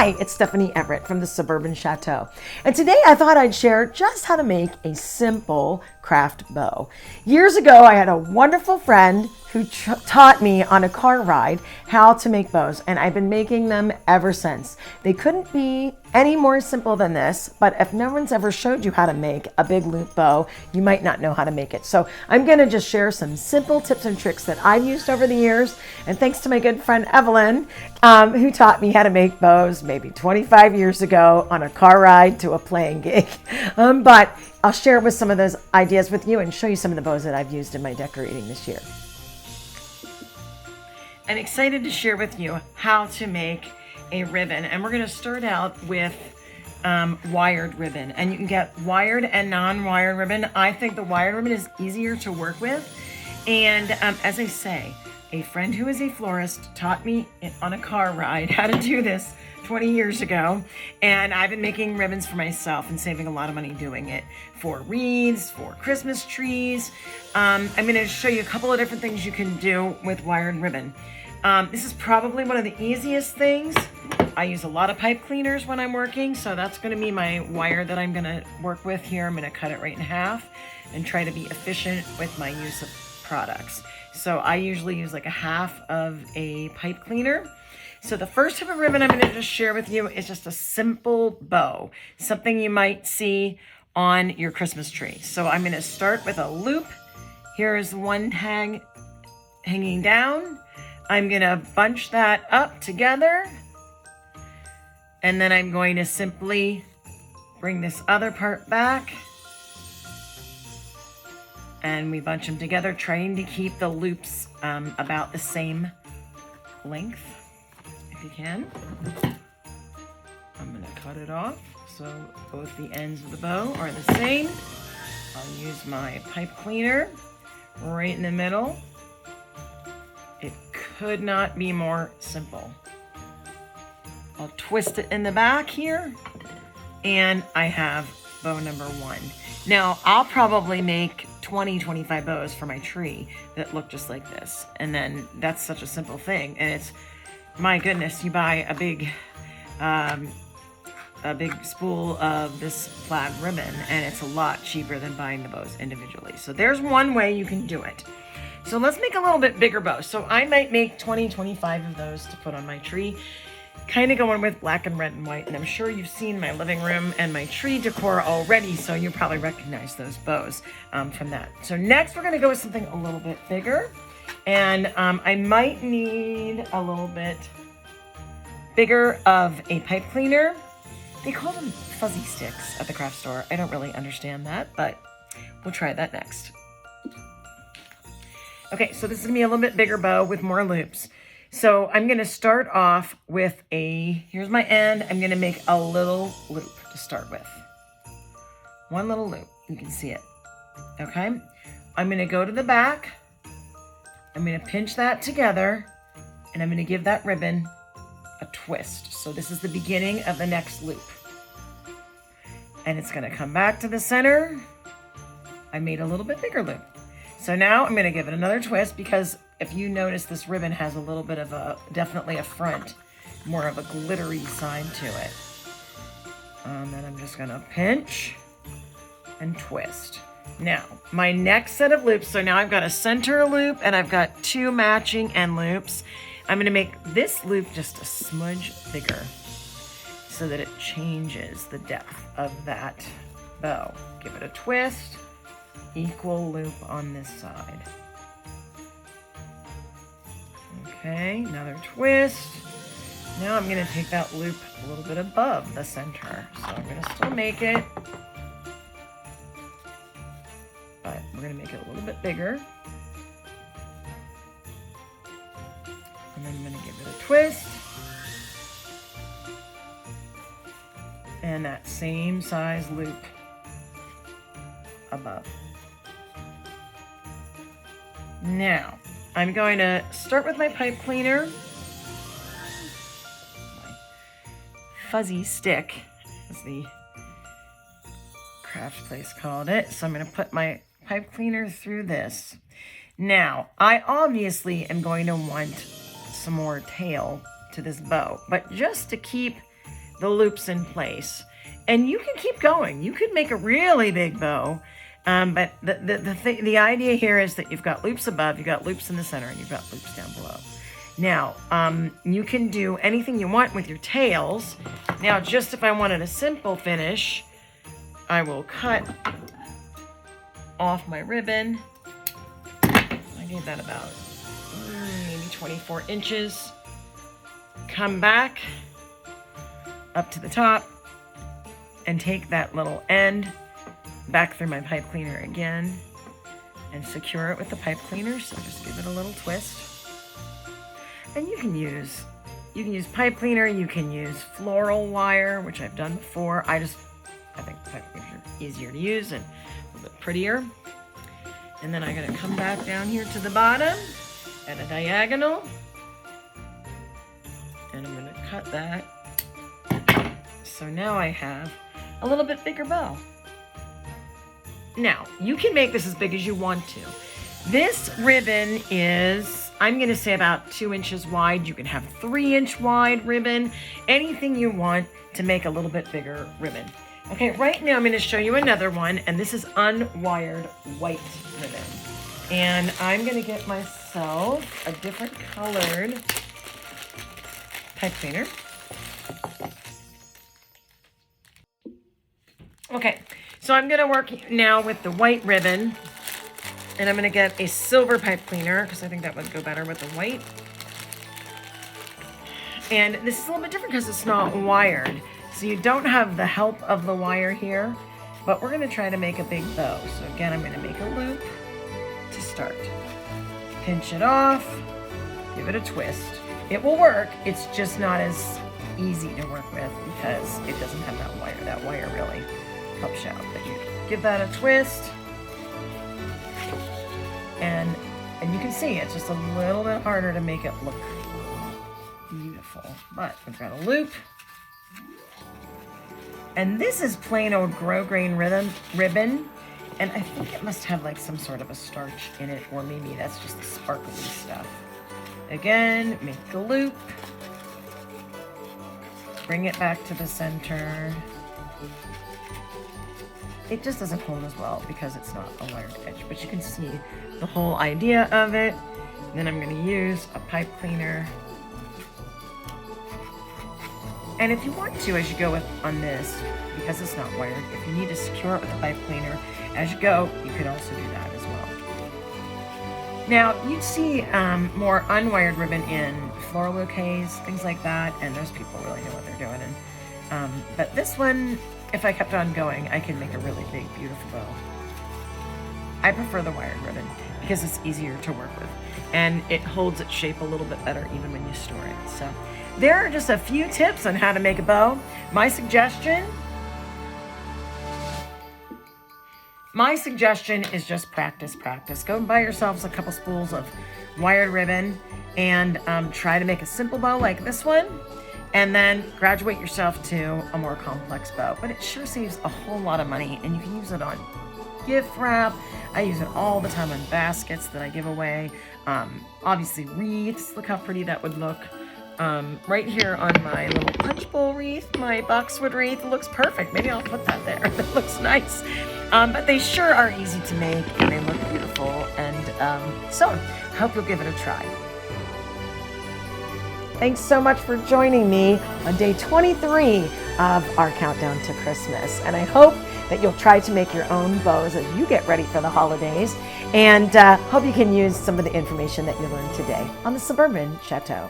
Hi, it's Stephanie Everett from the Suburban Chateau. And today I thought I'd share just how to make a simple craft bow. Years ago, I had a wonderful friend who taught me on a car ride how to make bows, and I've been making them ever since. They couldn't be any more simple than this, but if no one's ever showed you how to make a big loop bow, you might not know how to make it. So I'm gonna just share some simple tips and tricks that I've used over the years, and thanks to my good friend Evelyn, who taught me how to make bows maybe 25 years ago on a car ride to a playing gig. But I'll share with some of those ideas with you and show you some of the bows that I've used in my decorating this year. I'm excited to share with you how to make a ribbon, and we're going to start out with wired ribbon, and you can get wired and non-wired ribbon. I think the wired ribbon is easier to work with, and as I say, a friend who is a florist taught me on a car ride how to do this 20 years ago, and I've been making ribbons for myself and saving a lot of money doing it for wreaths, for Christmas trees. I'm going to show you a couple of different things you can do with wired ribbon. This is probably one of the easiest things. I use a lot of pipe cleaners when I'm working, so that's going to be my wire that I'm going to work with here. I'm going to cut it right in half and try to be efficient with my use of products. So I usually use like a half of a pipe cleaner. So the first type of ribbon I'm going to just share with you is just a simple bow, something you might see on your Christmas tree. So I'm going to start with a loop. Here is one tag hanging down. I'm going to bunch that up together, and then I'm going to simply bring this other part back, and we bunch them together, trying to keep the loops about the same length, if you can. I'm going to cut it off so both the ends of the bow are the same. I'll use my pipe cleaner right in the middle. It could not be more simple. I'll twist it in the back here, and I have bow number one. Now, I'll probably make 25 bows for my tree that look just like this. And then that's such a simple thing. And it's, my goodness, you buy a big spool of this plaid ribbon, and it's a lot cheaper than buying the bows individually. So there's one way you can do it. So let's make a little bit bigger bow. So I might make 25 of those to put on my tree, kind of going with black and red and white. And I'm sure you've seen my living room and my tree decor already, so you probably recognize those bows from that. So next we're going to go with something a little bit bigger. And I might need a little bit bigger of a pipe cleaner. They call them fuzzy sticks at the craft store. I don't really understand that, but we'll try that next. Okay, so this is gonna be a little bit bigger bow with more loops. So I'm gonna start off with here's my end. I'm gonna make a little loop to start with. One little loop, you can see it, okay? I'm gonna go to the back. I'm gonna pinch that together, and I'm gonna give that ribbon a twist. So this is the beginning of the next loop. And it's gonna come back to the center. I made a little bit bigger loop. So now I'm going to give it another twist, because if you notice, this ribbon has a little bit of definitely a front, more of a glittery side to it. And then I'm just going to pinch and twist. Now, my next set of loops, so now I've got a center loop and I've got two matching end loops. I'm going to make this loop just a smudge bigger so that it changes the depth of that bow. Give it a twist. Equal loop on this side. Okay, another twist. Now I'm going to take that loop a little bit above the center. So I'm going to still make it, but we're going to make it a little bit bigger. And then I'm going to give it a twist. And that same size loop above. Now, I'm going to start with my pipe cleaner, my fuzzy stick, as the craft place called it. So I'm going to put my pipe cleaner through this. Now, I obviously am going to want some more tail to this bow, but just to keep the loops in place. And you can keep going. You could make a really big bow. But the idea here is that you've got loops above, you've got loops in the center, and you've got loops down below. Now, you can do anything you want with your tails. Now, just if I wanted a simple finish, I will cut off my ribbon. I gave that about maybe 24 inches. Come back up to the top and take that little end back through my pipe cleaner again and secure it with the pipe cleaner. So just give it a little twist. And you can use pipe cleaner, you can use floral wire, which I've done before. I think pipe cleaners are easier to use and a little bit prettier. And then I'm gonna come back down here to the bottom at a diagonal. And I'm gonna cut that. So now I have a little bit bigger bow. Now, you can make this as big as you want to. This ribbon is, I'm going to say about 2 inches wide. You can have 3-inch wide ribbon, anything you want to make a little bit bigger ribbon. Okay, right now I'm going to show you another one, and this is unwired white ribbon. And I'm going to get myself a different colored pipe cleaner. Okay, so I'm going to work now with the white ribbon. And I'm going to get a silver pipe cleaner because I think that would go better with the white. And this is a little bit different because it's not wired. So you don't have the help of the wire here. But we're going to try to make a big bow. So again, I'm going to make a loop to start. Pinch it off. Give it a twist. It will work. It's just not as easy to work with because it doesn't have that wire. That wire really helps you out. But you give that a twist. And you can see it's just a little bit harder to make it look beautiful. But we've got a loop. And this is plain old grosgrain ribbon. And I think it must have like some sort of a starch in it, or maybe that's just the sparkly stuff. Again, make the loop. Bring it back to the center. It just doesn't hold as well because it's not a wired edge, but you can see the whole idea of it. Then I'm going to use a pipe cleaner. And if you want to, as you go on this, because it's not wired, if you need to secure it with a pipe cleaner, as you go, you could also do that as well. Now, you'd see more unwired ribbon in floral bouquets, things like that, and those people really know what they're doing. And, but this one, if I kept on going, I could make a really big, beautiful bow. I prefer the wired ribbon because it's easier to work with and it holds its shape a little bit better even when you store it. So there are just a few tips on how to make a bow. My suggestion is just practice. Go and buy yourselves a couple spools of wired ribbon and try to make a simple bow like this one. And then graduate yourself to a more complex bow. But it sure saves a whole lot of money, and you can use it on gift wrap. I use it all the time on baskets that I give away. Obviously wreaths, look how pretty that would look. Right here on my little punch bowl wreath, my boxwood wreath, looks perfect. Maybe I'll put that there. That looks nice. But they sure are easy to make, and they look beautiful. And so I hope you'll give it a try. Thanks so much for joining me on day 23 of our countdown to Christmas. And I hope that you'll try to make your own bows as you get ready for the holidays. And hope you can use some of the information that you learned today on the Suburban Chateau.